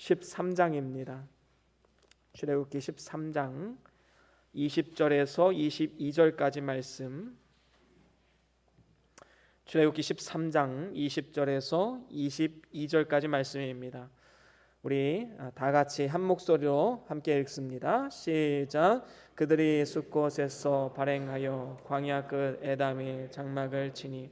13장입니다. 출애굽기 13장 20절에서 22절까지 말씀. 출애굽기 13장 20절에서 22절까지 말씀입니다. 우리 다 같이 한 목소리로 함께 읽습니다. 시작. 그들이 숫곳에서 발행하여 광야 끝 에담의 장막을 치니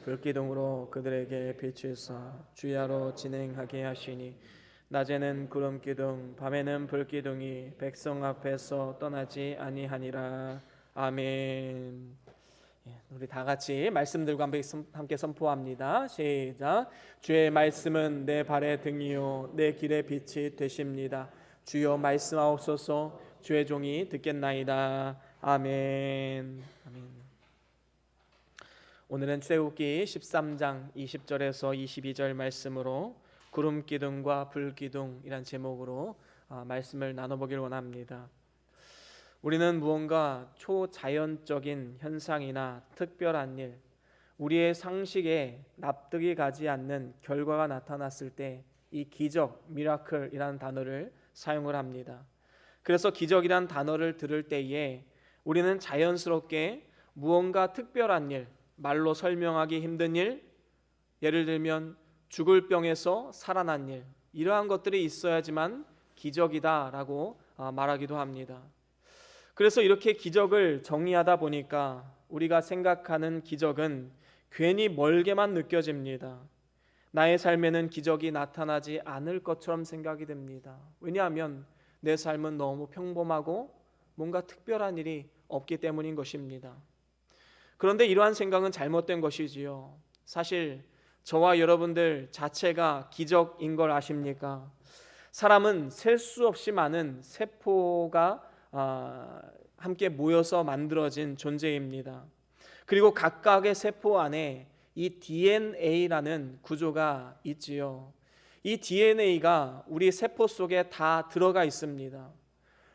불기둥으로 그들에게 비추사 주야로 진행하게 하시니 낮에는 구름기둥 밤에는 불기둥이 백성 앞에서 떠나지 아니하니라. 아멘. 우리 다 같이 말씀들과 함께 선포합니다. 시작. 주의 말씀은 내 발의 등이요 내 길의 빛이 되십니다. 주여 말씀하옵소서. 주의 종이 듣겠나이다. 아멘. 아멘. 오늘은 출애굽기 13장 20절에서 22절 말씀으로 구름기둥과 불기둥이란 제목으로 말씀을 나눠보길 원합니다. 우리는 무언가 초자연적인 현상이나 특별한 일, 우리의 상식에 납득이 가지 않는 결과가 나타났을 때 이 기적, 미라클이라는 단어를 사용을 합니다. 그래서 기적이란 단어를 들을 때에 우리는 자연스럽게 무언가 특별한 일, 말로 설명하기 힘든 일, 예를 들면 죽을 병에서 살아난 일, 이러한 것들이 있어야지만 기적이다라고 말하기도 합니다. 그래서 이렇게 기적을 정의하다 보니까 우리가 생각하는 기적은 괜히 멀게만 느껴집니다. 나의 삶에는 기적이 나타나지 않을 것처럼 생각이 됩니다. 왜냐하면 내 삶은 너무 평범하고 뭔가 특별한 일이 없기 때문인 것입니다. 그런데 이러한 생각은 잘못된 것이지요. 사실 저와 여러분들 자체가 기적인 걸 아십니까? 사람은 셀 수 없이 많은 세포가 함께 모여서 만들어진 존재입니다. 그리고 각각의 세포 안에 이 DNA라는 구조가 있지요. 이 DNA가 우리 세포 속에 다 들어가 있습니다.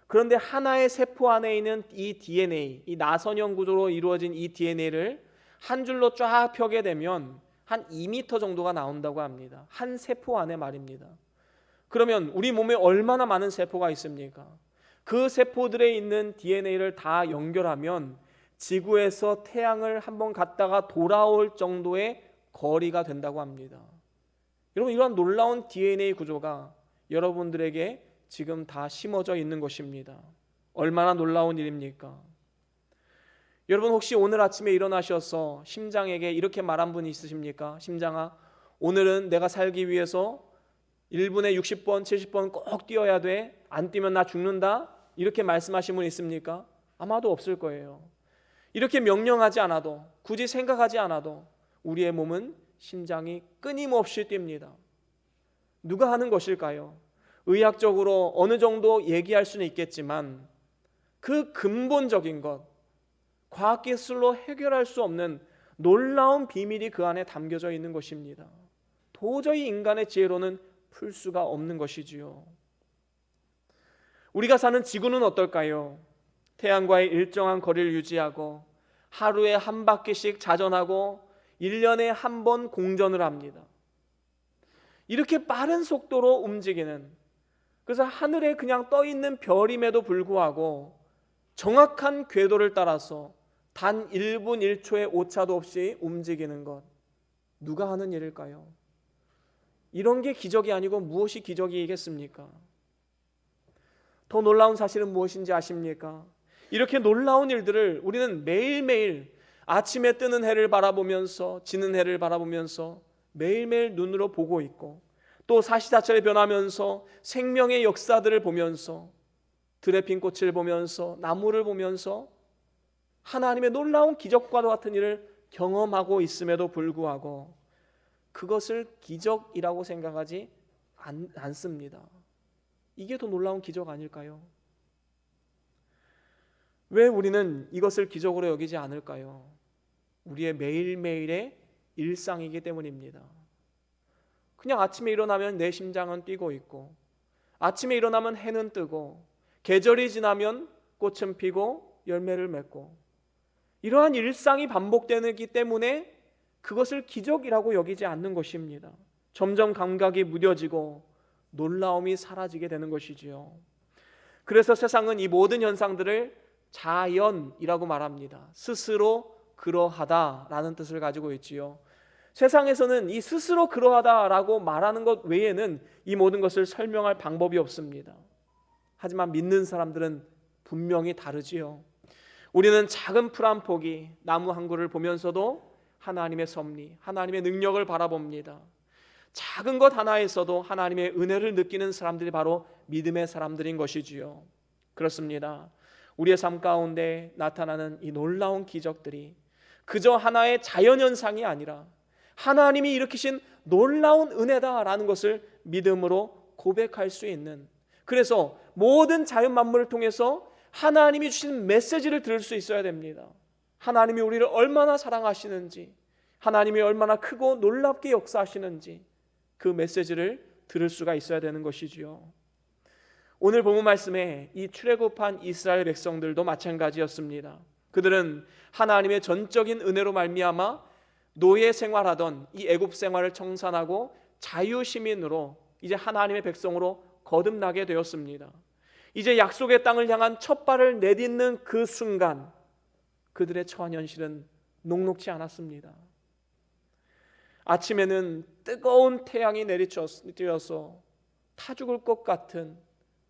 그런데 하나의 세포 안에 있는 이 DNA, 이 나선형 구조로 이루어진 이 DNA를 한 줄로 쫙 펴게 되면 한 2m 정도가 나온다고 합니다. 한 세포 안에 말입니다. 그러면 우리 몸에 얼마나 많은 세포가 있습니까? 그 세포들에 있는 DNA를 다 연결하면 지구에서 태양을 한번 갔다가 돌아올 정도의 거리가 된다고 합니다. 여러분, 이러한 놀라운 DNA 구조가 여러분들에게 지금 다 심어져 있는 것입니다. 얼마나 놀라운 일입니까? 여러분, 혹시 오늘 아침에 일어나셔서 심장에게 이렇게 말한 분이 있으십니까? 심장아, 오늘은 내가 살기 위해서 1분에 60번, 70번 꼭 뛰어야 돼. 안 뛰면 나 죽는다. 이렇게 말씀하신 분 있습니까? 아마도 없을 거예요. 이렇게 명령하지 않아도, 굳이 생각하지 않아도 우리의 몸은 심장이 끊임없이 뜁니다. 누가 하는 것일까요? 의학적으로 어느 정도 얘기할 수는 있겠지만 그 근본적인 것, 과학기술로 해결할 수 없는 놀라운 비밀이 그 안에 담겨져 있는 것입니다. 도저히 인간의 지혜로는 풀 수가 없는 것이지요. 우리가 사는 지구는 어떨까요? 태양과의 일정한 거리를 유지하고 하루에 한 바퀴씩 자전하고 1년에 한 번 공전을 합니다. 이렇게 빠른 속도로 움직이는, 그래서 하늘에 그냥 떠 있는 별임에도 불구하고 정확한 궤도를 따라서 단 1분 1초의 오차도 없이 움직이는 것, 누가 하는 일일까요? 이런 게 기적이 아니고 무엇이 기적이겠습니까? 더 놀라운 사실은 무엇인지 아십니까? 이렇게 놀라운 일들을 우리는 매일매일 아침에 뜨는 해를 바라보면서 지는 해를 바라보면서 매일매일 눈으로 보고 있고, 또 사시사철에 변하면서 생명의 역사들을 보면서 들에 핀 꽃을 보면서 나무를 보면서 하나님의 놀라운 기적과도 같은 일을 경험하고 있음에도 불구하고 그것을 기적이라고 생각하지 않습니다. 이게 더 놀라운 기적 아닐까요? 왜 우리는 이것을 기적으로 여기지 않을까요? 우리의 매일매일의 일상이기 때문입니다. 그냥 아침에 일어나면 내 심장은 뛰고 있고, 아침에 일어나면 해는 뜨고, 계절이 지나면 꽃은 피고 열매를 맺고, 이러한 일상이 반복되기 때문에 그것을 기적이라고 여기지 않는 것입니다. 점점 감각이 무뎌지고 놀라움이 사라지게 되는 것이지요. 그래서 세상은 이 모든 현상들을 자연이라고 말합니다. 스스로 그러하다라는 뜻을 가지고 있지요. 세상에서는 이 스스로 그러하다라고 말하는 것 외에는 이 모든 것을 설명할 방법이 없습니다. 하지만 믿는 사람들은 분명히 다르지요. 우리는 작은 풀 한 포기, 나무 한 그루를 보면서도 하나님의 섭리, 하나님의 능력을 바라봅니다. 작은 것 하나에서도 하나님의 은혜를 느끼는 사람들이 바로 믿음의 사람들인 것이지요. 그렇습니다. 우리의 삶 가운데 나타나는 이 놀라운 기적들이 그저 하나의 자연현상이 아니라 하나님이 일으키신 놀라운 은혜다라는 것을 믿음으로 고백할 수 있는, 그래서 모든 자연 만물을 통해서 하나님이 주신 메시지를 들을 수 있어야 됩니다. 하나님이 우리를 얼마나 사랑하시는지, 하나님이 얼마나 크고 놀랍게 역사하시는지 그 메시지를 들을 수가 있어야 되는 것이지요. 오늘 본문 말씀에 이 출애굽한 이스라엘 백성들도 마찬가지였습니다. 그들은 하나님의 전적인 은혜로 말미암아 노예 생활하던 이 애굽 생활을 청산하고 자유 시민으로 이제 하나님의 백성으로 거듭나게 되었습니다. 이제 약속의 땅을 향한 첫 발을 내딛는 그 순간 그들의 처한 현실은 녹록지 않았습니다. 아침에는 뜨거운 태양이 내리쬐어서 타 죽을 것 같은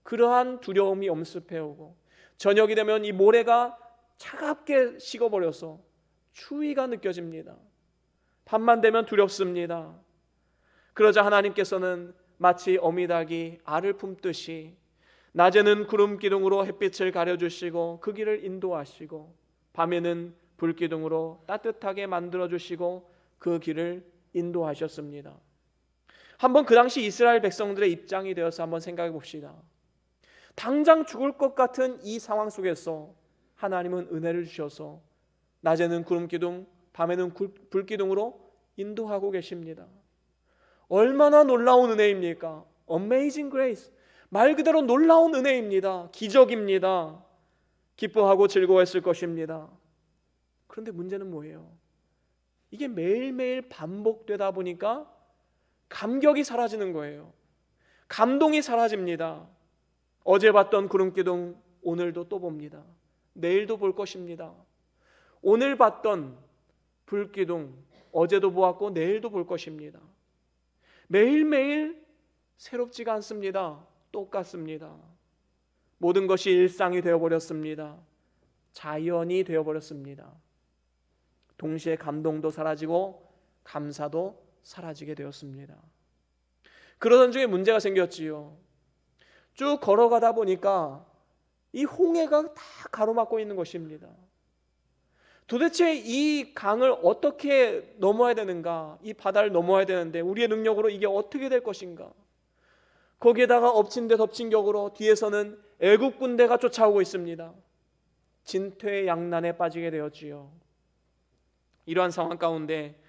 그러한 두려움이 엄습해오고, 저녁이 되면 이 모래가 차갑게 식어버려서 추위가 느껴집니다. 밤만 되면 두렵습니다. 그러자 하나님께서는 마치 어미닭이 알을 품듯이 낮에는 구름 기둥으로 햇빛을 가려주시고 그 길을 인도하시고, 밤에는 불 기둥으로 따뜻하게 만들어주시고 그 길을 인도하셨습니다. 한번 그 당시 이스라엘 백성들의 입장이 되어서 한번 생각해 봅시다. 당장 죽을 것 같은 이 상황 속에서 하나님은 은혜를 주셔서 낮에는 구름 기둥, 밤에는 불 기둥으로 인도하고 계십니다. 얼마나 놀라운 은혜입니까? Amazing grace. 말 그대로 놀라운 은혜입니다. 기적입니다. 기뻐하고 즐거워했을 것입니다. 그런데 문제는 뭐예요? 이게 매일매일 반복되다 보니까 감격이 사라지는 거예요. 감동이 사라집니다. 어제 봤던 구름기둥 오늘도 또 봅니다. 내일도 볼 것입니다. 오늘 봤던 불기둥 어제도 보았고 내일도 볼 것입니다. 매일매일 새롭지가 않습니다. 똑같습니다. 모든 것이 일상이 되어버렸습니다. 자연이 되어버렸습니다. 동시에 감동도 사라지고 감사도 사라지게 되었습니다. 그러던 중에 문제가 생겼지요. 쭉 걸어가다 보니까 이 홍해가 다 가로막고 있는 것입니다. 도대체 이 강을 어떻게 넘어야 되는가? 이 바다를 넘어야 되는데 우리의 능력으로 이게 어떻게 될 것인가? 거기에다가 엎친 데 덮친 격으로 뒤에서는 애굽 군대가 쫓아오고 있습니다. 진퇴양난에 빠지게 되었지요. 이러한 상황 가운데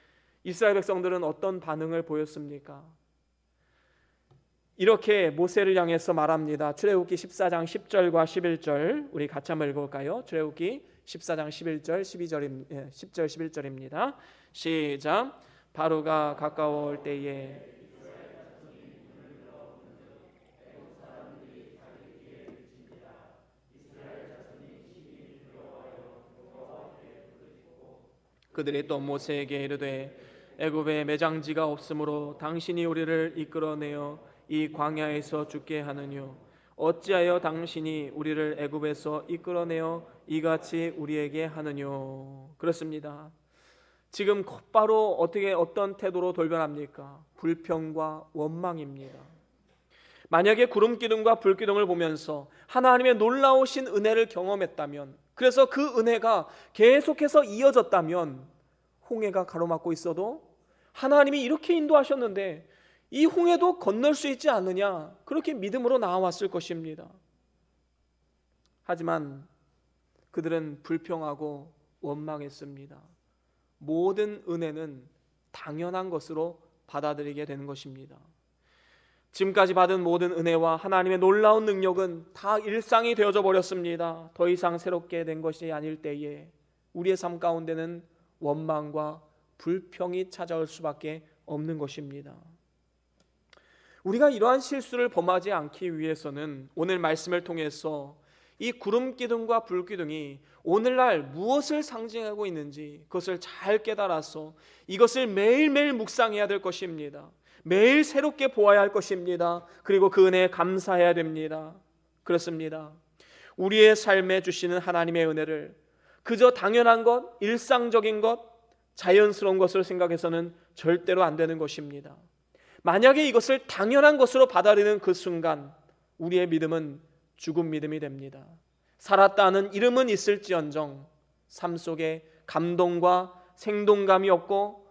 이스라엘 백성들은 어떤 반응을 보였습니까? 이렇게 모세를 향해서 말합니다. 출애굽기 14장 10절과 11절 우리 같이 한번 읽어볼까요? 출애굽기 14장 11절 10절 11절입니다. 시작. 바로가 가까워올 때에 그들이 또 모세에게 이르되 애굽에 매장지가 없으므로 당신이 우리를 이끌어내어 이 광야에서 죽게 하느뇨. 어찌하여 당신이 우리를 애굽에서 이끌어내어 이같이 우리에게 하느뇨. 그렇습니다. 지금 곧바로 어떤 태도로 돌변합니까? 불평과 원망입니다. 만약에 구름 기둥과 불 기둥을 보면서 하나님의 놀라우신 은혜를 경험했다면, 그래서 그 은혜가 계속해서 이어졌다면 홍해가 가로막고 있어도 하나님이 이렇게 인도하셨는데 이 홍해도 건널 수 있지 않느냐, 그렇게 믿음으로 나아왔을 것입니다. 하지만 그들은 불평하고 원망했습니다. 모든 은혜는 당연한 것으로 받아들이게 되는 것입니다. 지금까지 받은 모든 은혜와 하나님의 놀라운 능력은 다 일상이 되어져 버렸습니다. 더 이상 새롭게 된 것이 아닐 때에 우리의 삶 가운데는 원망과 불평이 찾아올 수밖에 없는 것입니다. 우리가 이러한 실수를 범하지 않기 위해서는 오늘 말씀을 통해서 이 구름 기둥과 불 기둥이 오늘날 무엇을 상징하고 있는지 그것을 잘 깨달아서 이것을 매일매일 묵상해야 될 것입니다. 매일 새롭게 보아야 할 것입니다. 그리고 그 은혜에 감사해야 됩니다. 그렇습니다. 우리의 삶에 주시는 하나님의 은혜를 그저 당연한 것, 일상적인 것, 자연스러운 것으로 생각해서는 절대로 안 되는 것입니다. 만약에 이것을 당연한 것으로 받아들이는 그 순간 우리의 믿음은 죽은 믿음이 됩니다. 살았다 하는 이름은 있을지언정 삶 속에 감동과 생동감이 없고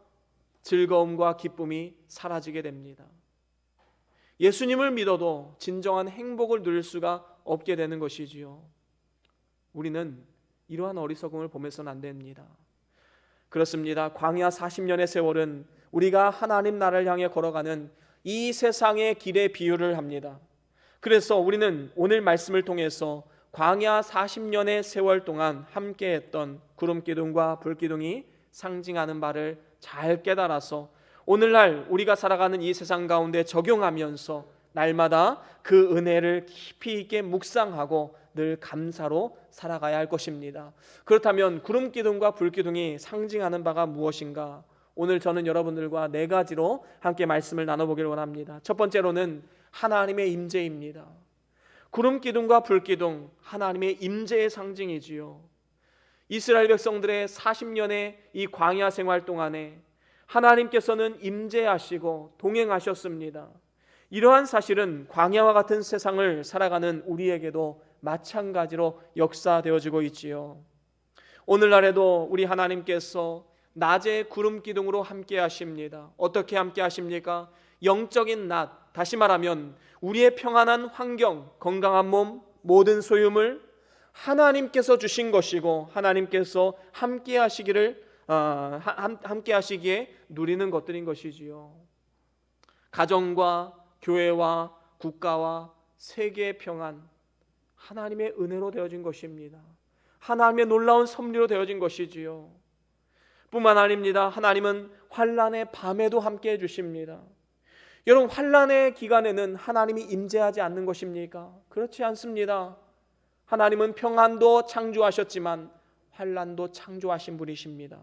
즐거움과 기쁨이 사라지게 됩니다. 예수님을 믿어도 진정한 행복을 누릴 수가 없게 되는 것이지요. 우리는 이러한 어리석음을 보면서는 안 됩니다. 그렇습니다. 광야 40년의 세월은 우리가 하나님 나라를 향해 걸어가는 이 세상의 길의 비유를 합니다. 그래서 우리는 오늘 말씀을 통해서 광야 40년의 세월 동안 함께했던 구름기둥과 불기둥이 상징하는 바를 잘 깨달아서 오늘날 우리가 살아가는 이 세상 가운데 적용하면서 날마다 그 은혜를 깊이 있게 묵상하고 늘 감사로 살아가야 할 것입니다. 그렇다면 구름기둥과 불기둥이 상징하는 바가 무엇인가? 오늘 저는 여러분들과 네 가지로 함께 말씀을 나눠보기를 원합니다. 첫 번째로는 하나님의 임재입니다. 구름기둥과 불기둥, 하나님의 임재의 상징이지요. 이스라엘 백성들의 40년의 이 광야 생활 동안에 하나님께서는 임재하시고 동행하셨습니다. 이러한 사실은 광야와 같은 세상을 살아가는 우리에게도 마찬가지로 역사되어지고 있지요. 오늘날에도 우리 하나님께서 낮에 구름 기둥으로 함께 하십니다. 어떻게 함께 하십니까? 영적인 낮, 다시 말하면 우리의 평안한 환경, 건강한 몸, 모든 소유물 하나님께서 주신 것이고 하나님께서 함께 하시기에 누리는 것들인 것이지요. 가정과 교회와 국가와 세계의 평안, 하나님의 은혜로 되어진 것입니다. 하나님의 놀라운 섭리로 되어진 것이지요. 뿐만 아닙니다. 하나님은 환난의 밤에도 함께 해주십니다. 여러분, 환난의 기간에는 하나님이 임재하지 않는 것입니까? 그렇지 않습니다. 하나님은 평안도 창조하셨지만 환난도 창조하신 분이십니다.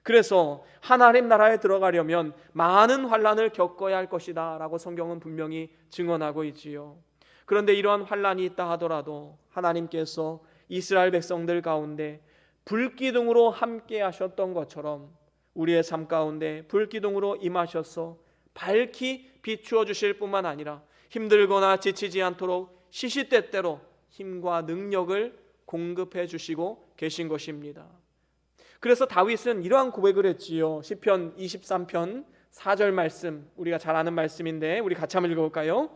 그래서 하나님 나라에 들어가려면 많은 환난을 겪어야 할 것이다 라고 성경은 분명히 증언하고 있지요. 그런데 이러한 환난이 있다 하더라도 하나님께서 이스라엘 백성들 가운데 불기둥으로 함께 하셨던 것처럼 우리의 삶 가운데 불기둥으로 임하셔서 밝히 비추어 주실 뿐만 아니라 힘들거나 지치지 않도록 시시때때로 힘과 능력을 공급해 주시고 계신 것입니다. 그래서 다윗은 이러한 고백을 했지요. 시편 23편 4절 말씀, 우리가 잘 아는 말씀인데 우리 같이 한번 읽어볼까요?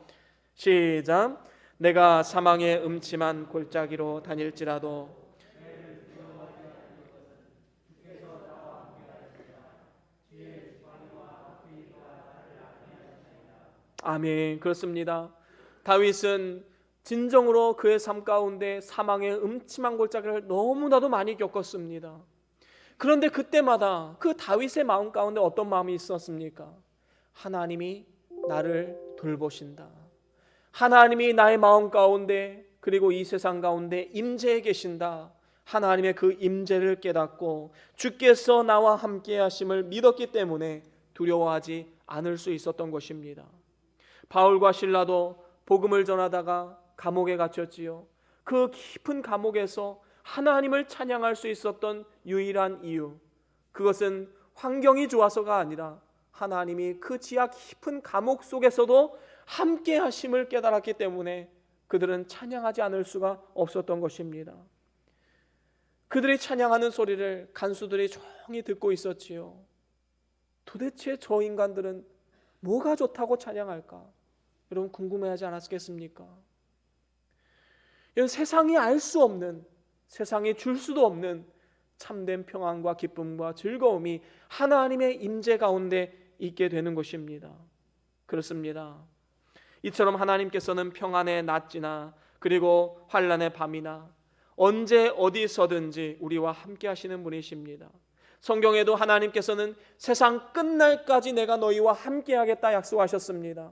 시작. 내가 사망의 음침한 골짜기로 다닐지라도 아멘. 그렇습니다. 다윗은 진정으로 그의 삶 가운데 사망의 음침한 골짜기를 너무나도 많이 겪었습니다. 그런데 그때마다 그 다윗의 마음 가운데 어떤 마음이 있었습니까? 하나님이 나를 돌보신다. 하나님이 나의 마음 가운데 그리고 이 세상 가운데 임재해 계신다. 하나님의 그 임재를 깨닫고 주께서 나와 함께 하심을 믿었기 때문에 두려워하지 않을 수 있었던 것입니다. 바울과 실라도 복음을 전하다가 감옥에 갇혔지요. 그 깊은 감옥에서 하나님을 찬양할 수 있었던 유일한 이유, 그것은 환경이 좋아서가 아니라 하나님이 그 지하 깊은 감옥 속에서도 함께 하심을 깨달았기 때문에 그들은 찬양하지 않을 수가 없었던 것입니다. 그들이 찬양하는 소리를 간수들이 조용히 듣고 있었지요. 도대체 저 인간들은 뭐가 좋다고 찬양할까? 여러분 궁금해하지 않았겠습니까? 이런 세상이 알 수 없는, 세상이 줄 수도 없는 참된 평안과 기쁨과 즐거움이 하나님의 임재 가운데 있게 되는 것입니다. 그렇습니다. 이처럼 하나님께서는 평안의 낮이나 그리고 환난의 밤이나 언제 어디서든지 우리와 함께 하시는 분이십니다. 성경에도 하나님께서는 세상 끝날까지 내가 너희와 함께 하겠다 약속하셨습니다.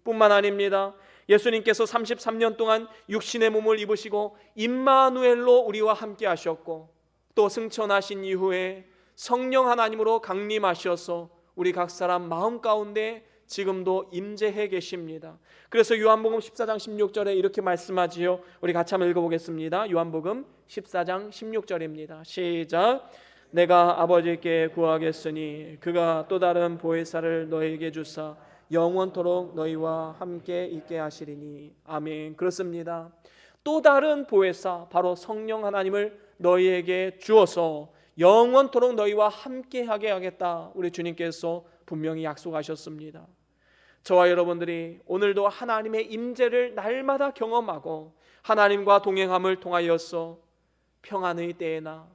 뿐만 아닙니다. 예수님께서 33년 동안 육신의 몸을 입으시고 임마누엘로 우리와 함께 하셨고, 또 승천하신 이후에 성령 하나님으로 강림하셔서 우리 각 사람 마음 가운데 지금도 임재해 계십니다. 그래서 요한복음 14장 16절에 이렇게 말씀하지요. 우리 같이 한번 읽어보겠습니다. 요한복음 14장 16절입니다. 시작. 내가 아버지께 구하겠으니 그가 또 다른 보혜사를 너희에게 주사 영원토록 너희와 함께 있게 하시리니. 아멘. 그렇습니다. 또 다른 보혜사, 바로 성령 하나님을 너희에게 주어서 영원토록 너희와 함께 하게 하겠다, 우리 주님께서 분명히 약속하셨습니다. 저와 여러분들이 오늘도 하나님의 임재를 날마다 경험하고 하나님과 동행함을 통하여서 평안의 때에나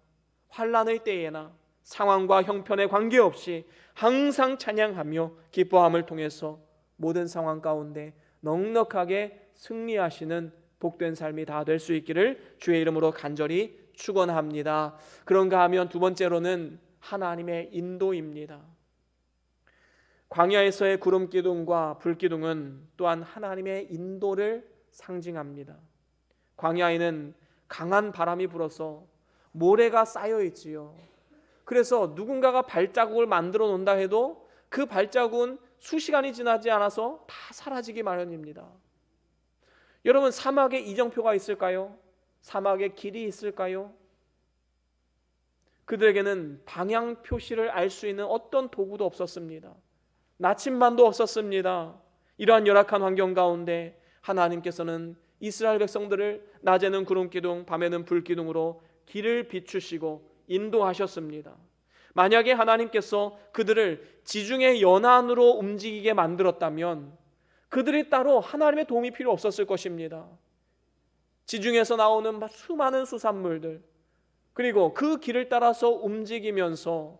환난의 때에나 상황과 형편에 관계없이 항상 찬양하며 기뻐함을 통해서 모든 상황 가운데 넉넉하게 승리하시는 복된 삶이 다 될 수 있기를 주의 이름으로 간절히 축원합니다. 그런가 하면 두 번째로는 하나님의 인도입니다. 광야에서의 구름 기둥과 불 기둥은 또한 하나님의 인도를 상징합니다. 광야에는 강한 바람이 불어서 모래가 쌓여 있지요. 그래서 누군가가 발자국을 만들어 놓는다 해도 그 발자국은 수시간이 지나지 않아서 다 사라지기 마련입니다. 여러분, 사막에 이정표가 있을까요? 사막에 길이 있을까요? 그들에게는 방향 표시를 알 수 있는 어떤 도구도 없었습니다. 나침반도 없었습니다. 이러한 열악한 환경 가운데 하나님께서는 이스라엘 백성들을 낮에는 구름기둥, 밤에는 불기둥으로 길을 비추시고 인도하셨습니다. 만약에 하나님께서 그들을 지중해 연안으로 움직이게 만들었다면 그들이 따로 하나님의 도움이 필요 없었을 것입니다. 지중해에서 나오는 수많은 수산물들, 그리고 그 길을 따라서 움직이면서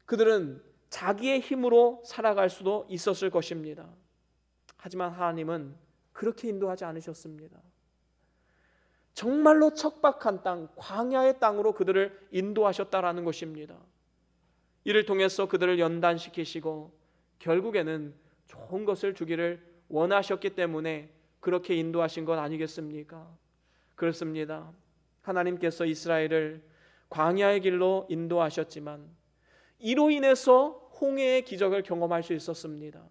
그들은 자기의 힘으로 살아갈 수도 있었을 것입니다. 하지만 하나님은 그렇게 인도하지 않으셨습니다. 정말로 척박한 땅, 광야의 땅으로 그들을 인도하셨다라는 것입니다. 이를 통해서 그들을 연단시키시고 결국에는 좋은 것을 주기를 원하셨기 때문에 그렇게 인도하신 것 아니겠습니까? 그렇습니다. 하나님께서 이스라엘을 광야의 길로 인도하셨지만 이로 인해서 홍해의 기적을 경험할 수 있었습니다.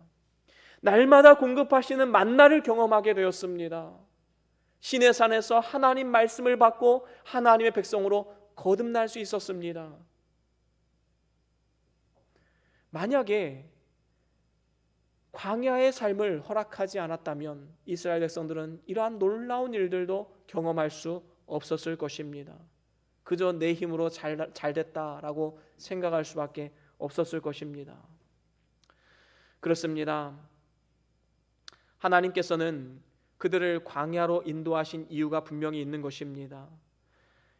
날마다 공급하시는 만나를 경험하게 되었습니다. 시내산에서 하나님 말씀을 받고 하나님의 백성으로 거듭날 수 있었습니다. 만약에 광야의 삶을 허락하지 않았다면 이스라엘 백성들은 이러한 놀라운 일들도 경험할 수 없었을 것입니다. 그저 내 힘으로 잘 됐다라고 생각할 수밖에 없었을 것입니다. 그렇습니다. 하나님께서는 그들을 광야로 인도하신 이유가 분명히 있는 것입니다.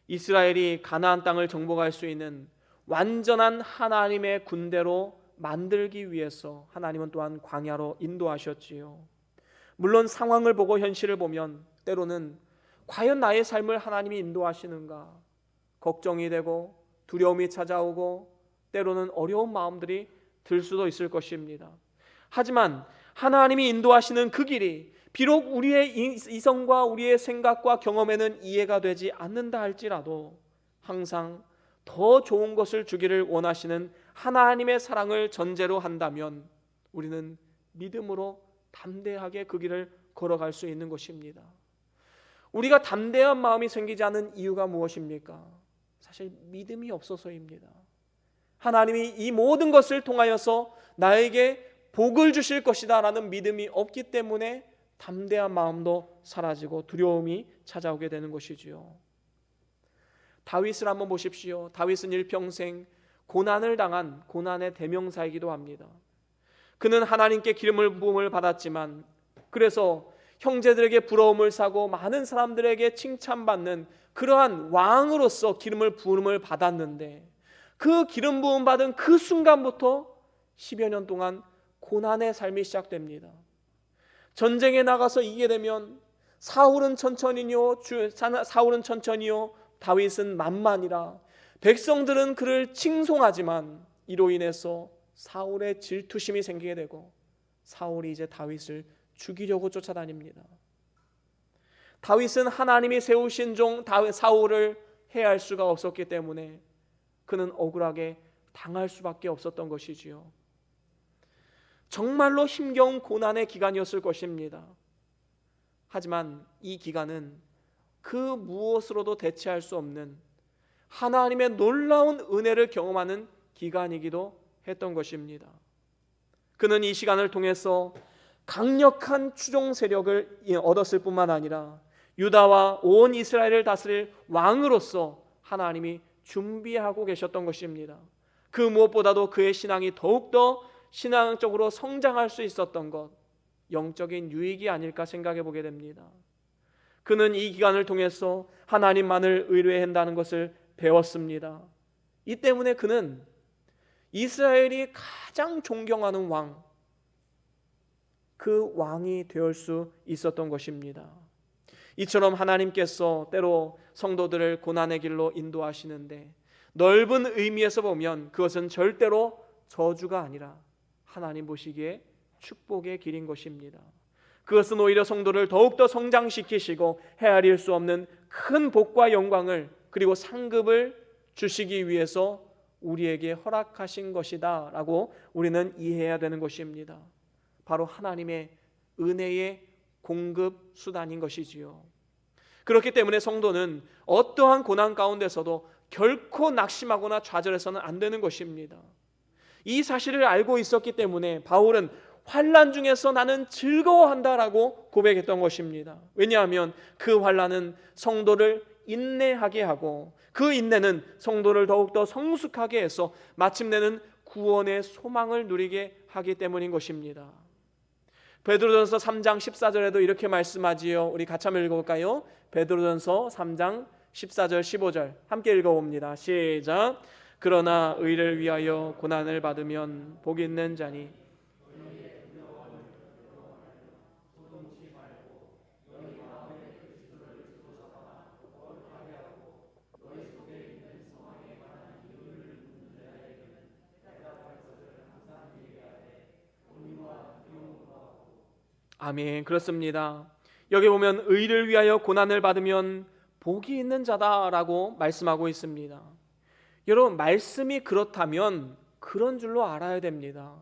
이스라엘이 가나안 땅을 정복할 수 있는 완전한 하나님의 군대로 만들기 위해서 하나님은 또한 광야로 인도하셨지요. 물론 상황을 보고 현실을 보면 때로는 과연 나의 삶을 하나님이 인도하시는가 걱정이 되고 두려움이 찾아오고 때로는 어려운 마음들이 들 수도 있을 것입니다. 하지만 하나님이 인도하시는 그 길이 비록 우리의 이성과 우리의 생각과 경험에는 이해가 되지 않는다 할지라도 항상 더 좋은 것을 주기를 원하시는 하나님의 사랑을 전제로 한다면 우리는 믿음으로 담대하게 그 길을 걸어갈 수 있는 것입니다. 우리가 담대한 마음이 생기지 않는 이유가 무엇입니까? 사실 믿음이 없어서입니다. 하나님이 이 모든 것을 통하여서 나에게 복을 주실 것이다 라는 믿음이 없기 때문에 담대한 마음도 사라지고 두려움이 찾아오게 되는 것이지요. 다윗을 한번 보십시오. 다윗은 일평생 고난을 당한 고난의 대명사이기도 합니다. 그는 하나님께 기름을 부음을 받았지만 그래서 형제들에게 부러움을 사고 많은 사람들에게 칭찬받는 그러한 왕으로서 기름을 부음을 받았는데 그 기름 부음 받은 그 순간부터 10여 년 동안 고난의 삶이 시작됩니다. 전쟁에 나가서 이기게 되면 사울은 천천히요 다윗은 만만이라. 백성들은 그를 칭송하지만 이로 인해서 사울의 질투심이 생기게 되고 사울이 이제 다윗을 죽이려고 쫓아다닙니다. 다윗은 하나님이 세우신 종 사울을 해할 수가 없었기 때문에 그는 억울하게 당할 수밖에 없었던 것이지요. 정말로 힘겨운 고난의 기간이었을 것입니다. 하지만 이 기간은 그 무엇으로도 대체할 수 없는 하나님의 놀라운 은혜를 경험하는 기간이기도 했던 것입니다. 그는 이 시간을 통해서 강력한 추종 세력을 얻었을 뿐만 아니라 유다와 온 이스라엘을 다스릴 왕으로서 하나님이 준비하고 계셨던 것입니다. 그 무엇보다도 그의 신앙이 더욱더 신앙적으로 성장할 수 있었던 것, 영적인 유익이 아닐까 생각해 보게 됩니다. 그는 이 기간을 통해서 하나님만을 의뢰한다는 것을 배웠습니다. 이 때문에 그는 이스라엘이 가장 존경하는 왕, 그 왕이 되어 수 있었던 것입니다. 이처럼 하나님께서 때로 성도들을 고난의 길로 인도하시는데 넓은 의미에서 보면 그것은 절대로 저주가 아니라 하나님 보시기에 축복의 길인 것입니다. 그것은 오히려 성도를 더욱더 성장시키시고 헤아릴 수 없는 큰 복과 영광을 그리고 상급을 주시기 위해서 우리에게 허락하신 것이다 라고 우리는 이해해야 되는 것입니다. 바로 하나님의 은혜의 공급 수단인 것이지요. 그렇기 때문에 성도는 어떠한 고난 가운데서도 결코 낙심하거나 좌절해서는 안 되는 것입니다. 이 사실을 알고 있었기 때문에 바울은 환난 중에서 나는 즐거워한다라고 고백했던 것입니다. 왜냐하면 그 환난은 성도를 인내하게 하고 그 인내는 성도를 더욱더 성숙하게 해서 마침내는 구원의 소망을 누리게 하기 때문인 것입니다. 베드로전서 3장 14절에도 이렇게 말씀하지요. 우리 같이 한번 읽어볼까요? 베드로전서 3장 14절 15절 함께 읽어봅니다. 시작. 그러나 의를 위하여 고난을 받으면 복이 있는 자니 아멘. 그렇습니다. 여기 보면 의를 위하여 고난을 받으면 복이 있는 자다라고 말씀하고 있습니다. 여러분, 말씀이 그렇다면 그런 줄로 알아야 됩니다.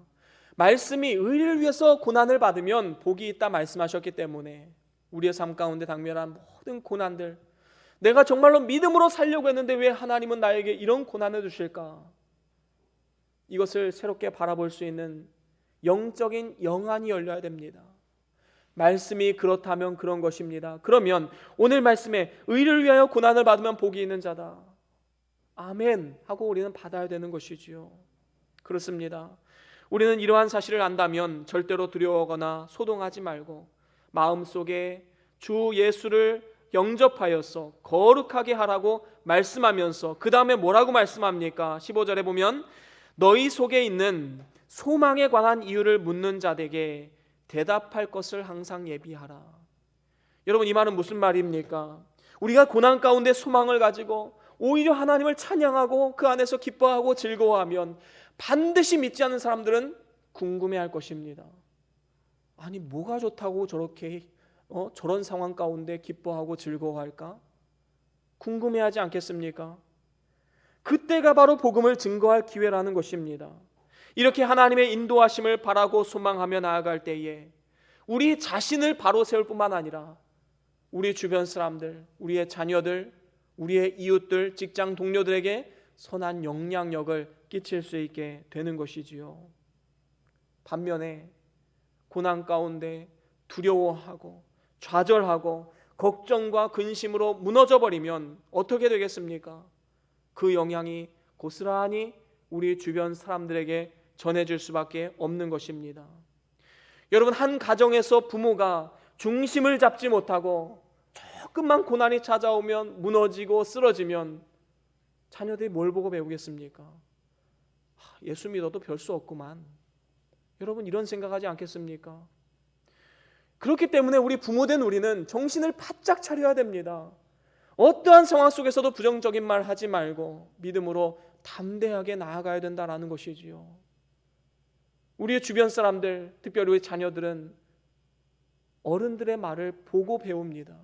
말씀이 의를 위해서 고난을 받으면 복이 있다 말씀하셨기 때문에 우리의 삶 가운데 당면한 모든 고난들, 내가 정말로 믿음으로 살려고 했는데 왜 하나님은 나에게 이런 고난을 주실까? 이것을 새롭게 바라볼 수 있는 영적인 영안이 열려야 됩니다. 말씀이 그렇다면 그런 것입니다. 그러면 오늘 말씀에 의를 위하여 고난을 받으면 복이 있는 자다, 아멘 하고 우리는 받아야 되는 것이지요. 그렇습니다. 우리는 이러한 사실을 안다면 절대로 두려워하거나 소동하지 말고 마음속에 주 예수를 영접하여서 거룩하게 하라고 말씀하면서 그 다음에 뭐라고 말씀합니까? 15절에 보면 너희 속에 있는 소망에 관한 이유를 묻는 자에게 대답할 것을 항상 예비하라. 여러분, 이 말은 무슨 말입니까? 우리가 고난 가운데 소망을 가지고 오히려 하나님을 찬양하고 그 안에서 기뻐하고 즐거워하면 반드시 믿지 않는 사람들은 궁금해할 것입니다. 아니, 뭐가 좋다고 저렇게 저런 상황 가운데 기뻐하고 즐거워할까? 궁금해하지 않겠습니까? 그때가 바로 복음을 증거할 기회라는 것입니다. 이렇게 하나님의 인도하심을 바라고 소망하며 나아갈 때에 우리 자신을 바로 세울 뿐만 아니라 우리 주변 사람들, 우리의 자녀들, 우리의 이웃들, 직장 동료들에게 선한 영향력을 끼칠 수 있게 되는 것이지요. 반면에 고난 가운데 두려워하고 좌절하고 걱정과 근심으로 무너져 버리면 어떻게 되겠습니까? 그 영향이 고스란히 우리 주변 사람들에게 전해질 수밖에 없는 것입니다. 여러분, 한 가정에서 부모가 중심을 잡지 못하고 조금만 고난이 찾아오면 무너지고 쓰러지면 자녀들이 뭘 보고 배우겠습니까? 예수 믿어도 별 수 없구만. 여러분, 이런 생각하지 않겠습니까? 그렇기 때문에 우리 부모된 우리는 정신을 바짝 차려야 됩니다. 어떠한 상황 속에서도 부정적인 말 하지 말고 믿음으로 담대하게 나아가야 된다는 것이지요. 우리의 주변 사람들, 특별히 우리 자녀들은 어른들의 말을 보고 배웁니다.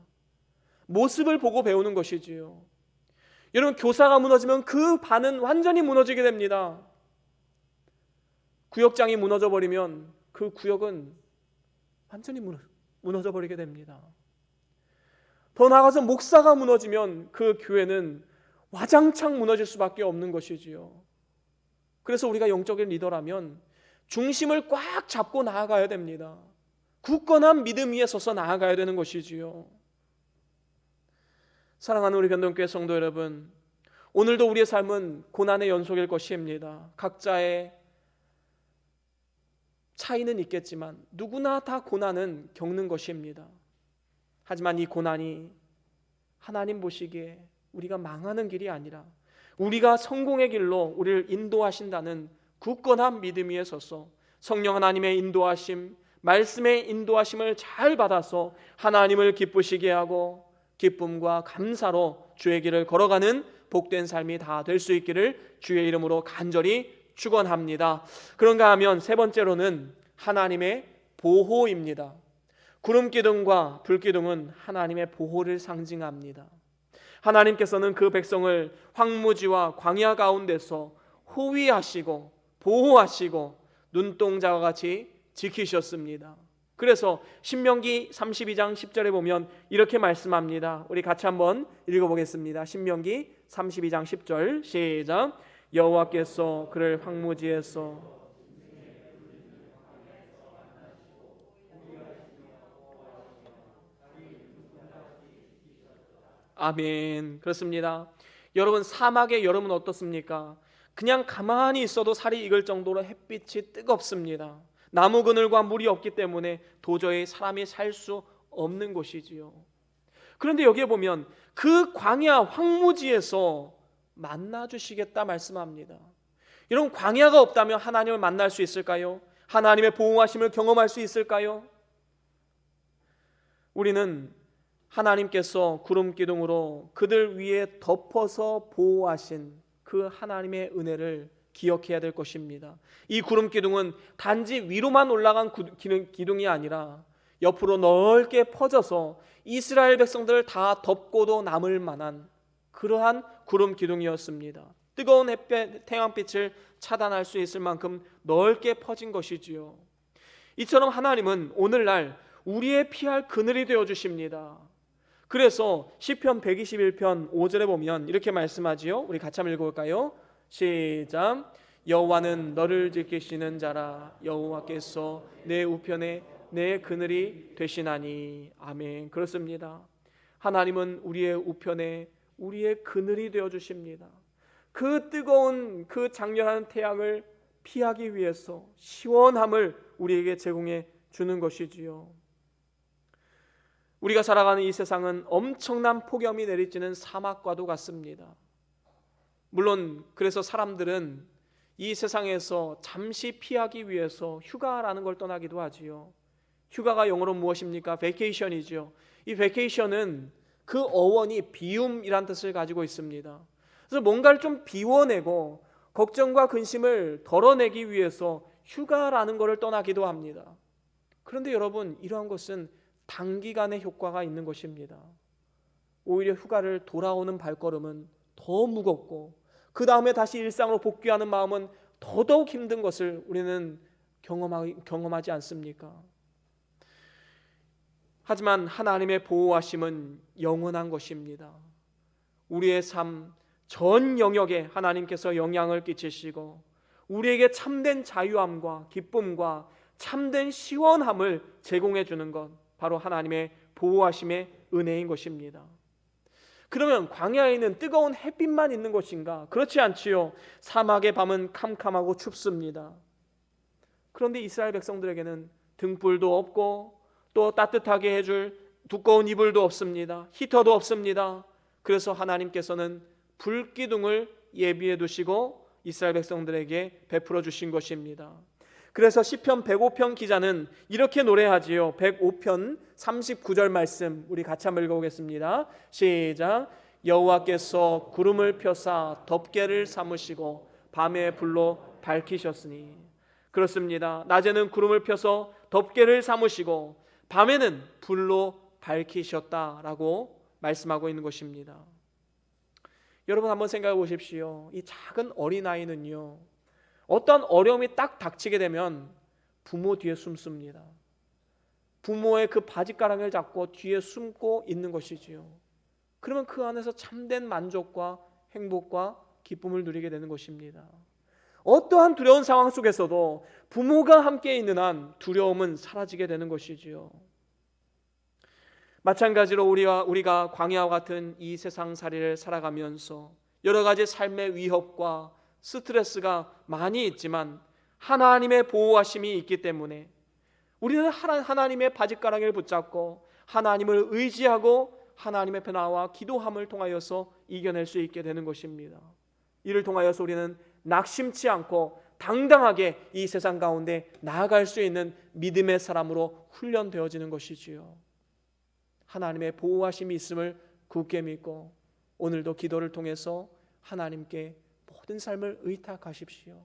모습을 보고 배우는 것이지요. 여러분, 교사가 무너지면 그 반은 완전히 무너지게 됩니다. 구역장이 무너져 버리면 그 구역은 완전히 무너져 버리게 됩니다. 더 나아가서 목사가 무너지면 그 교회는 와장창 무너질 수밖에 없는 것이지요. 그래서 우리가 영적인 리더라면 중심을 꽉 잡고 나아가야 됩니다. 굳건한 믿음 위에 서서 나아가야 되는 것이지요. 사랑하는 우리 변동교회 성도 여러분, 오늘도 우리의 삶은 고난의 연속일 것입니다. 각자의 차이는 있겠지만 누구나 다 고난은 겪는 것입니다. 하지만 이 고난이 하나님 보시기에 우리가 망하는 길이 아니라 우리가 성공의 길로 우리를 인도하신다는 굳건한 믿음 위에 서서 성령 하나님의 인도하심, 말씀의 인도하심을 잘 받아서 하나님을 기쁘시게 하고 기쁨과 감사로 주의 길을 걸어가는 복된 삶이 다 될 수 있기를 주의 이름으로 간절히 축원합니다. 그런가 하면 세 번째로는 하나님의 보호입니다. 구름기둥과 불기둥은 하나님의 보호를 상징합니다. 하나님께서는 그 백성을 황무지와 광야 가운데서 호위하시고 보호하시고 눈동자와 같이 지키셨습니다. 그래서 신명기 32장 10절에 보면 이렇게 말씀합니다. 우리 같이 한번 읽어보겠습니다. 신명기 32장 10절 시작. 여호와께서 그를 황무지에서 아멘. 그렇습니다. 여러분, 사막의 여름은 어떻습니까? 그냥 가만히 있어도 살이 익을 정도로 햇빛이 뜨겁습니다. 나무 그늘과 물이 없기 때문에 도저히 사람이 살 수 없는 곳이지요. 그런데 여기에 보면 그 광야 황무지에서 만나 주시겠다 말씀합니다. 여러분, 광야가 없다면 하나님을 만날 수 있을까요? 하나님의 보호하심을 경험할 수 있을까요? 우리는 하나님께서 구름기둥으로 그들 위에 덮어서 보호하신 그 하나님의 은혜를 기억해야 될 것입니다. 이 구름기둥은 단지 위로만 올라간 기둥이 아니라 옆으로 넓게 퍼져서 이스라엘 백성들을 다 덮고도 남을 만한 그러한 구름기둥이었습니다. 뜨거운 햇빛, 태양빛을 차단할 수 있을 만큼 넓게 퍼진 것이지요. 이처럼 하나님은 오늘날 우리의 피할 그늘이 되어 주십니다. 그래서 시편 121편 5절에 보면 이렇게 말씀하지요. 우리 같이 한번 읽어볼까요? 시작. 여호와는 너를 지키시는 자라. 여호와께서 내 우편에 내 그늘이 되시나니. 아멘. 그렇습니다. 하나님은 우리의 우편에 우리의 그늘이 되어 주십니다. 그 뜨거운 그 장렬한 태양을 피하기 위해서 시원함을 우리에게 제공해 주는 것이지요. 우리가 살아가는 이 세상은 엄청난 폭염이 내리쬐는 사막과도 같습니다. 물론 그래서 사람들은 이 세상에서 잠시 피하기 위해서 휴가라는 걸 떠나기도 하지요. 휴가가 영어로 무엇입니까? 베케이션이죠. 이 베케이션은 그 어원이 비움이란 뜻을 가지고 있습니다. 그래서 뭔가를 좀 비워내고 걱정과 근심을 덜어내기 위해서 휴가라는 것을 떠나기도 합니다. 그런데 여러분, 이러한 것은 단기간의 효과가 있는 것입니다. 오히려 휴가를 돌아오는 발걸음은 더 무겁고 그 다음에 다시 일상으로 복귀하는 마음은 더더욱 힘든 것을 우리는 경험하지 않습니까? 하지만 하나님의 보호하심은 영원한 것입니다. 우리의 삶 전 영역에 하나님께서 영향을 끼치시고 우리에게 참된 자유함과 기쁨과 참된 시원함을 제공해 주는 것, 바로 하나님의 보호하심의 은혜인 것입니다. 그러면 광야에는 뜨거운 햇빛만 있는 것인가? 그렇지 않지요. 사막의 밤은 캄캄하고 춥습니다. 그런데 이스라엘 백성들에게는 등불도 없고 또 따뜻하게 해줄 두꺼운 이불도 없습니다. 히터도 없습니다. 그래서 하나님께서는 불기둥을 예비해 두시고 이스라엘 백성들에게 베풀어 주신 것입니다. 그래서 시편 105편 기자는 이렇게 노래하지요. 105편 39절 말씀 우리 같이 한번 읽어보겠습니다. 시작. 여호와께서 구름을 펴사 덮개를 삼으시고 밤에 불로 밝히셨으니. 그렇습니다. 낮에는 구름을 펴서 덮개를 삼으시고 밤에는 불로 밝히셨다라고 말씀하고 있는 것입니다. 여러분 한번 생각해 보십시오. 이 작은 어린아이는요, 어떤 어려움이 딱 닥치게 되면 부모 뒤에 숨습니다. 부모의 그 바지가랑을 잡고 뒤에 숨고 있는 것이지요. 그러면 그 안에서 참된 만족과 행복과 기쁨을 누리게 되는 것입니다. 어떠한 두려운 상황 속에서도 부모가 함께 있는 한 두려움은 사라지게 되는 것이지요. 마찬가지로 우리가 광야와 같은 이 세상살이를 살아가면서 여러 가지 삶의 위협과 스트레스가 많이 있지만 하나님의 보호하심이 있기 때문에 우리는 하나님의 바짓가랑이를 붙잡고 하나님을 의지하고 하나님의 앞에 나와 기도함을 통하여서 이겨낼 수 있게 되는 것입니다. 이를 통하여서 우리는 낙심치 않고 당당하게 이 세상 가운데 나아갈 수 있는 믿음의 사람으로 훈련되어지는 것이지요. 하나님의 보호하심이 있음을 굳게 믿고 오늘도 기도를 통해서 하나님께 모든 삶을 의탁하십시오.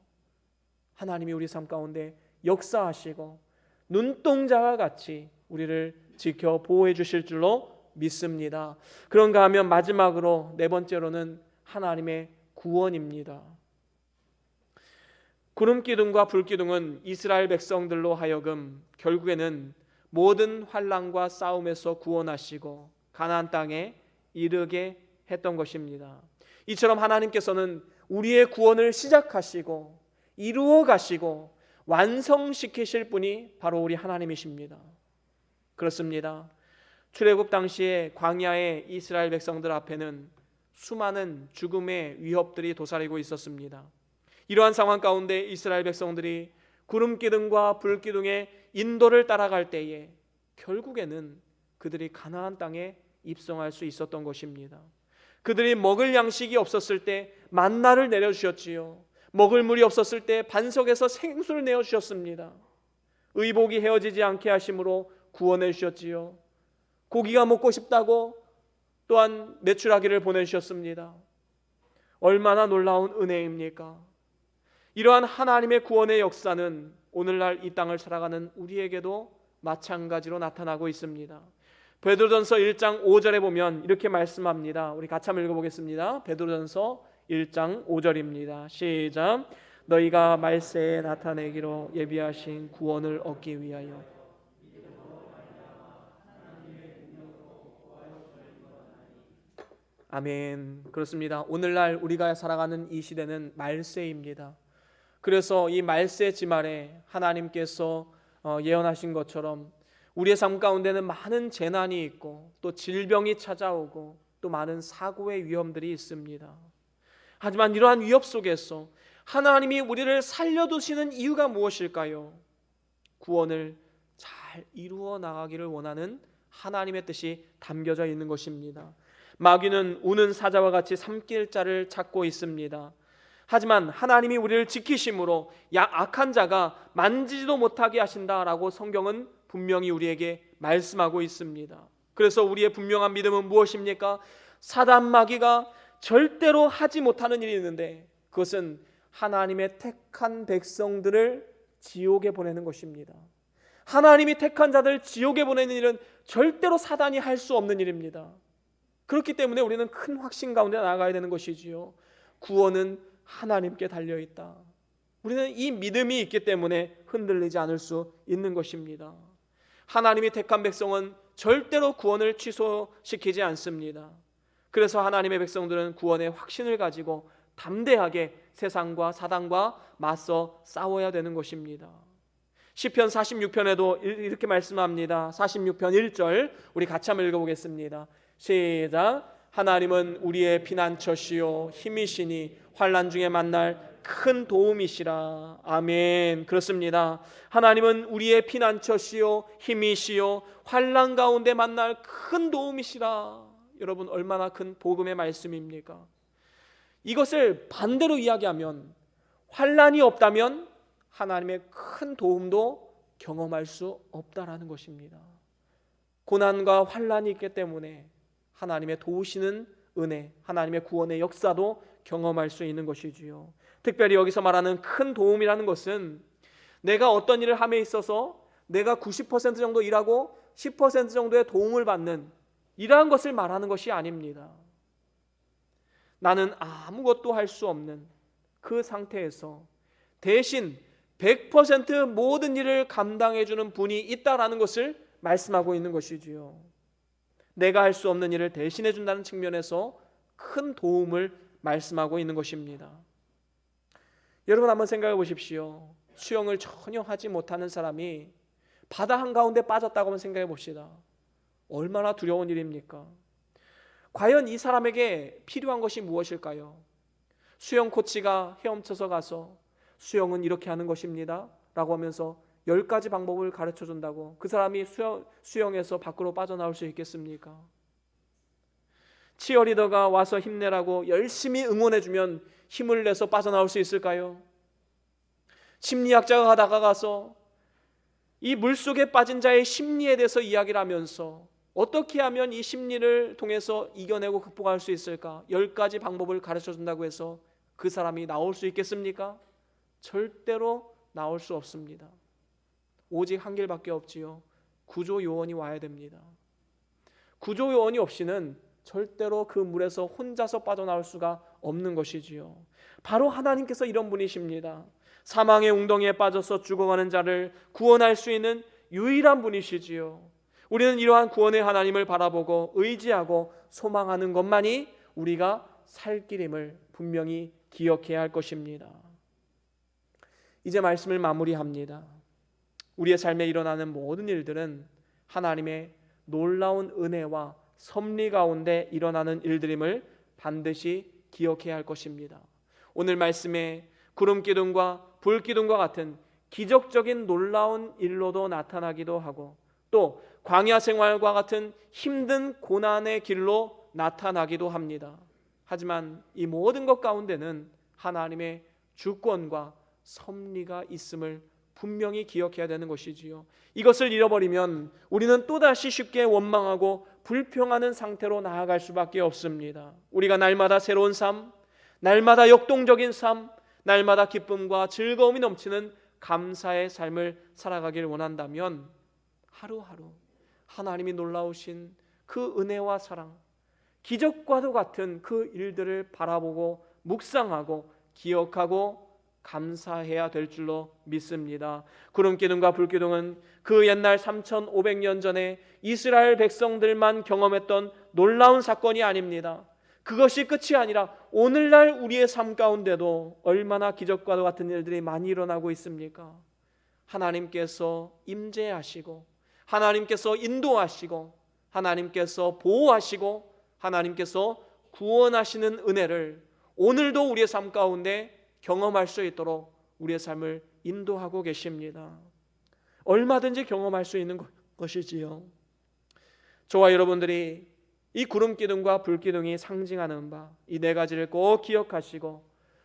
하나님이 우리 삶 가운데 역사하시고 눈동자와 같이 우리를 지켜 보호해 주실 줄로 믿습니다. 그런가 하면 마지막으로 네 번째로는 하나님의 구원입니다. 구름기둥과 불기둥은 이스라엘 백성들로 하여금 결국에는 모든 환난과 싸움에서 구원하시고 가나안 땅에 이르게 했던 것입니다. 이처럼 하나님께서는 우리의 구원을 시작하시고 이루어 가시고 완성시키실 분이 바로 우리 하나님이십니다. 그렇습니다. 출애굽 당시에 광야의 이스라엘 백성들 앞에는 수많은 죽음의 위협들이 도사리고 있었습니다. 이러한 상황 가운데 이스라엘 백성들이 구름기둥과 불기둥의 인도를 따라갈 때에 결국에는 그들이 가나안 땅에 입성할 수 있었던 것입니다. 그들이 먹을 양식이 없었을 때 만나를 내려주셨지요. 먹을 물이 없었을 때 반석에서 생수를 내어주셨습니다. 의복이 헤어지지 않게 하심으로 구원해 주셨지요. 고기가 먹고 싶다고 또한 메추라기를 보내주셨습니다. 얼마나 놀라운 은혜입니까? 이러한 하나님의 구원의 역사는 오늘날 이 땅을 살아가는 우리에게도 마찬가지로 나타나고 있습니다. 베드로전서 1장 5절에 보면 이렇게 말씀합니다. 우리 같이 한번 읽어보겠습니다. 베드로전서 1장 5절입니다. 시작. 너희가 말세에 나타내기로 예비하신 구원을 얻기 위하여 아멘. 그렇습니다. 오늘날 우리가 살아가는 이 시대는 말세입니다. 그래서 이 말세 지말에 하나님께서 예언하신 것처럼 우리의 삶 가운데는 많은 재난이 있고 또 질병이 찾아오고 또 많은 사고의 위험들이 있습니다. 하지만 이러한 위협 속에서 하나님이 우리를 살려두시는 이유가 무엇일까요? 구원을 잘 이루어 나가기를 원하는 하나님의 뜻이 담겨져 있는 것입니다. 마귀는 우는 사자와 같이 삼킬 자를 찾고 있습니다. 하지만 하나님이 우리를 지키심으로 악한 자가 만지지도 못하게 하신다라고 성경은 분명히 우리에게 말씀하고 있습니다. 그래서 우리의 분명한 믿음은 무엇입니까? 사단 마귀가 절대로 하지 못하는 일이 있는데 그것은 하나님의 택한 백성들을 지옥에 보내는 것입니다. 하나님이 택한 자들 지옥에 보내는 일은 절대로 사단이 할 수 없는 일입니다. 그렇기 때문에 우리는 큰 확신 가운데 나아가야 되는 것이지요. 구원은 하나님께 달려있다. 우리는 이 믿음이 있기 때문에 흔들리지 않을 수 있는 것입니다. 하나님이 택한 백성은 절대로 구원을 취소시키지 않습니다. 그래서 하나님의 백성들은 구원의 확신을 가지고 담대하게 세상과 사단과 맞서 싸워야 되는 것입니다. 시편 46편에도 이렇게 말씀합니다. 46편 1절 우리 같이 한번 읽어보겠습니다. 시작. 하나님은 우리의 피난처시요 힘이시니 환난 중에 만날 큰 도움이시라. 아멘. 그렇습니다. 하나님은 우리의 피난처시요 힘이시요 환난 가운데 만날 큰 도움이시라. 여러분 얼마나 큰 복음의 말씀입니까? 이것을 반대로 이야기하면 환난이 없다면 하나님의 큰 도움도 경험할 수 없다라는 것입니다. 고난과 환난이 있기 때문에 하나님의 도우시는 은혜, 하나님의 구원의 역사도 경험할 수 있는 것이지요. 특별히 여기서 말하는 큰 도움이라는 것은 내가 어떤 일을 함에 있어서 내가 90% 정도 일하고 10% 정도의 도움을 받는 이러한 것을 말하는 것이 아닙니다. 나는 아무것도 할 수 없는 그 상태에서 대신 100% 모든 일을 감당해 주는 분이 있다라는 것을 말씀하고 있는 것이지요. 내가 할 수 없는 일을 대신해 준다는 측면에서 큰 도움을 말씀하고 있는 것입니다. 여러분 한번 생각해 보십시오. 수영을 전혀 하지 못하는 사람이 바다 한가운데 빠졌다고 한번 생각해 봅시다. 얼마나 두려운 일입니까? 과연 이 사람에게 필요한 것이 무엇일까요? 수영 코치가 헤엄쳐서 가서 수영은 이렇게 하는 것입니다 라고 하면서 10가지 방법을 가르쳐 준다고 그 사람이 수영에서 밖으로 빠져나올 수 있겠습니까? 치어리더가 와서 힘내라고 열심히 응원해주면 힘을 내서 빠져나올 수 있을까요? 심리학자가 다가가서 이 물속에 빠진 자의 심리에 대해서 이야기를 하면서 어떻게 하면 이 심리를 통해서 이겨내고 극복할 수 있을까? 10가지 방법을 가르쳐 준다고 해서 그 사람이 나올 수 있겠습니까? 절대로 나올 수 없습니다. 오직 한 길밖에 없지요. 구조요원이 와야 됩니다. 구조요원이 없이는 절대로 그 물에서 혼자서 빠져나올 수가 없는 것이지요. 바로 하나님께서 이런 분이십니다. 사망의 웅덩이에 빠져서 죽어가는 자를 구원할 수 있는 유일한 분이시지요. 우리는 이러한 구원의 하나님을 바라보고 의지하고 소망하는 것만이 우리가 살 길임을 분명히 기억해야 할 것입니다. 이제 말씀을 마무리합니다. 우리의 삶에 일어나는 모든 일들은 하나님의 놀라운 은혜와 섭리 가운데 일어나는 일들임을 반드시 기억해야 할 것입니다. 오늘 말씀에 구름 기둥과 불 기둥과 같은 기적적인 놀라운 일로도 나타나기도 하고 또 광야 생활과 같은 힘든 고난의 길로 나타나기도 합니다. 하지만 이 모든 것 가운데는 하나님의 주권과 섭리가 있음을 분명히 기억해야 되는 것이지요. 이것을 잃어버리면 우리는 또다시 쉽게 원망하고 불평하는 상태로 나아갈 수밖에 없습니다. 우리가 날마다 새로운 삶, 날마다 역동적인 삶, 날마다 기쁨과 즐거움이 넘치는 감사의 삶을 살아가길 원한다면 하루하루 하나님이 놀라우신 그 은혜와 사랑, 기적과도 같은 그 일들을 바라보고 묵상하고 기억하고 감사해야 될 줄로 믿습니다. 구름기둥과 불기둥은 그 옛날 3500년 전에 이스라엘 백성들만 경험했던 놀라운 사건이 아닙니다. 그것이 끝이 아니라 오늘날 우리의 삶 가운데도 얼마나 기적과도 같은 일들이 많이 일어나고 있습니까? 하나님께서 임재하시고 하나님께서 인도하시고 하나님께서 보호하시고 하나님께서 구원하시는 은혜를 오늘도 우리의 삶 가운데 경험할 수 있도록 우리의 삶을 인도하고 계십니다. 얼마든지 경험할 수 있는 것이지요. 저와 여러분들이 이 구름기둥과 불기둥이 상징하는 바 이 네 가지를 꼭 기억하시고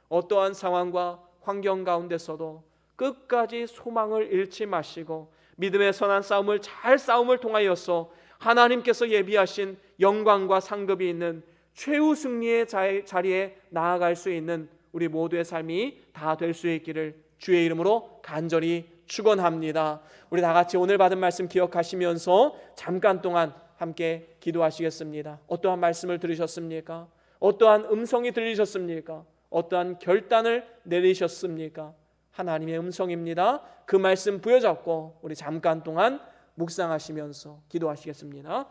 어떠한 상황과 환경 가운데서도 끝까지 소망을 잃지 마시고 믿음의 선한 싸움을 잘 싸움을 통하여서 하나님께서 예비하신 영광과 상급이 있는 최후 승리의 자리에 나아갈 수 있는 우리 모두의 삶이 다 될 수 있기를 주의 이름으로 간절히 축원합니다. 우리 다 같이 오늘 받은 말씀 기억하시면서 잠깐 동안 함께 기도하시겠습니다. 어떠한 말씀을 들으셨습니까? 어떠한 음성이 들리셨습니까? 어떠한 결단을 내리셨습니까? 하나님의 음성입니다. 그 말씀 부여잡고 우리 잠깐 동안 묵상하시면서 기도하시겠습니다.